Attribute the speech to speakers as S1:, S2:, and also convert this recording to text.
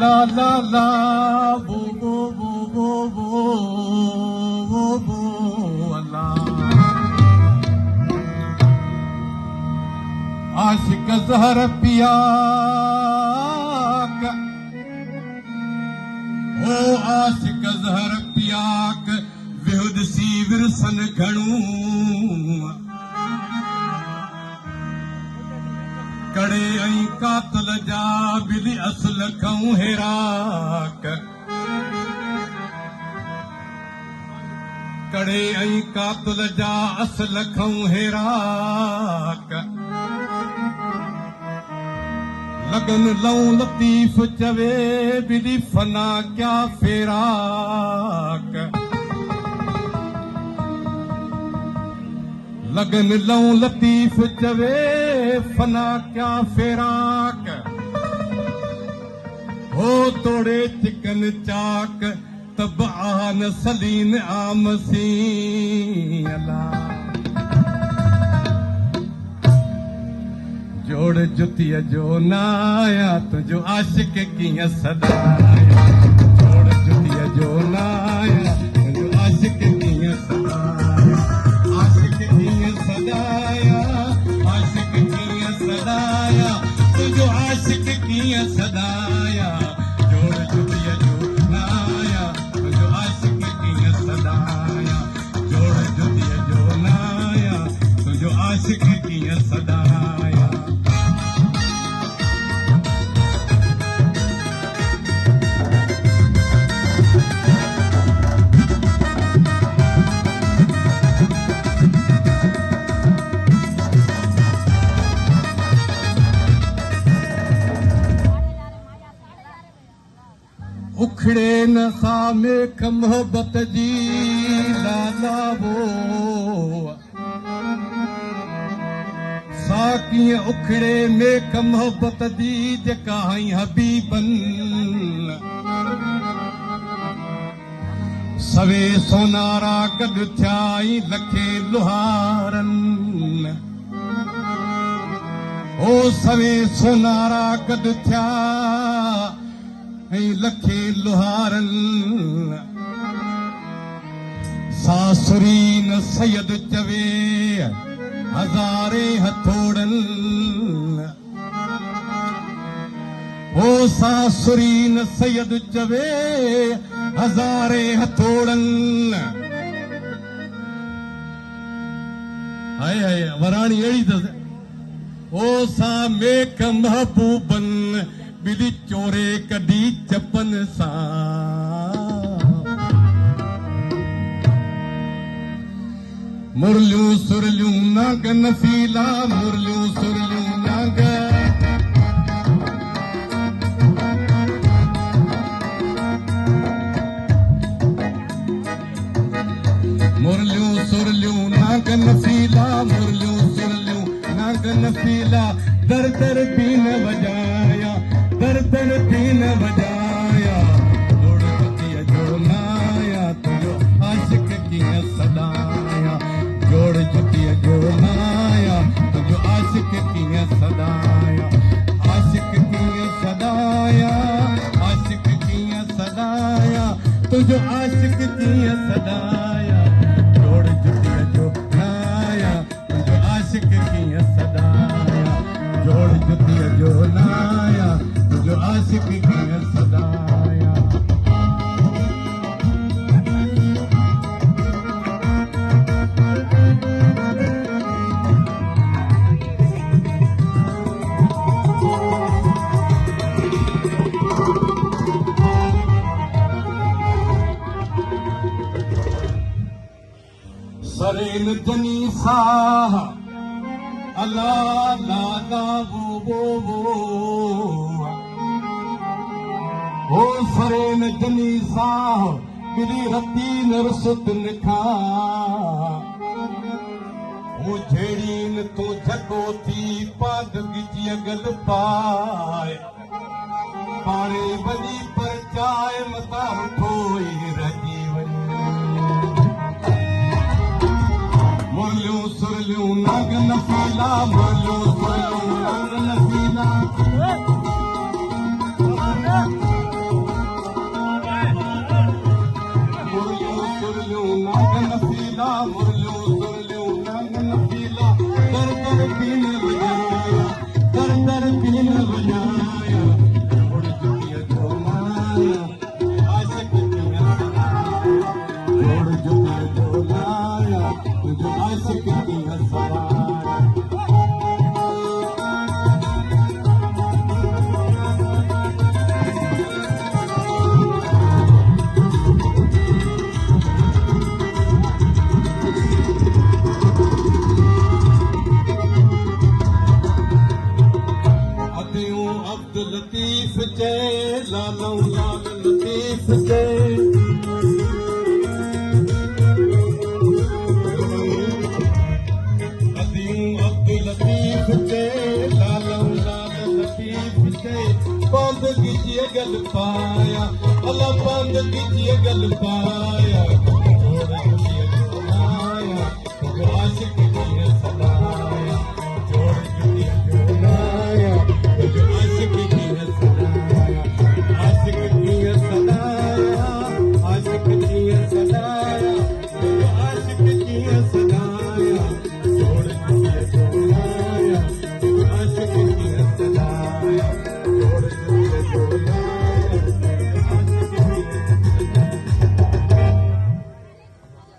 S1: la la la, boo boo boo boo boo boo boo Allah. आशिक ज़हर पिया ओ आशिक ज़हर पिया विहुद सी विरसन घणूं कड़े ऐं कातल जा बिली असल खां हेराक कड़े ऐं कातल जा असल खां हेराक लगन लऊं लतीफ़ चवे बिली फना क्या फेराक लगन लऊं लतीफ़ चवे फना क्या फेराक हो तोड़े चिकन चाक तब आन सलीन आमसी अल्लाह जोड़ जुतिया जो नाया तुझो आशिक कीअं सदाया जोड़ जुतिया जो नाया तुझो आशिक कीअं सदाया आशिक कीअं सदाया आशिक कीअं सदाया तुझो आशिक कीअं सदाया जोड़ जुतिया जो नाया तुझो आशिक कीअं सदाया जोड़ जुतिया जो नाया तुझो आशिक कीअं सदाया उखड़े न सामेक मोहब्बत जी लाला वो सा कीअं उखड़े मेक मोहब्बत जी जेका हई हबीबन सवे सोनारा गॾु थिया लखे लुहारन ओ सवे सोनारा गॾु थिया लखे लुहारन सासुरीन सैयद चवे हज़ारे हथोड़न ओ सासुरीन सैयद चवे हज़ारे हथोड़न हाय हाय वराणी अहिड़ी अथसि ओ सा मेक महबूबन बिली चोरे कढी चपन सां मुरलियूं सुरलियूं नाग नफीला मुरलियूं सुरलियूं नाग मुरलियूं सुरलियूं नाग नफीला मुरलियूं सुरलियूं नाग नफीला दर दर बीन वजाया दर दर बीन वजाया जोड़ जुतिया जो नाया तुझो आशिक कीअं सदाया जोड़ जुतिया जो नाया तुझो आशिक कीअं सदाया आशिक कीअं सदाया आशिक कीअं सदाया तुझो आशिक कीअं सदाया जोड़ जुतिया जो नाया तुझो आशिक कीअं सदाया जोड़ जुतिया जो नाया तुझो आशिक कीअं सदाया सरेन जनी साह अल्लाह ला ला वो हो सरेन जनी साह बिली रती नरसुतन खा हो झेड़ीन तो झको थी पाद गिजी अगल पाए पारे बनी पर चाय मता ठोई रजी मुरलियूं सुरलियूं नाग नफीला मुरलियूं सुरलियूं नाग नफीला तुझ आशिक की है सवार अब्दुल लतीफ चे लालौ लाल लतीफ चे अब्दुल लतीफ चे लालौ लाल लतीफ चे बंद कीजिए गल पाया अल्लाह बंद कीजिए गल पाया आशिक की है सलाम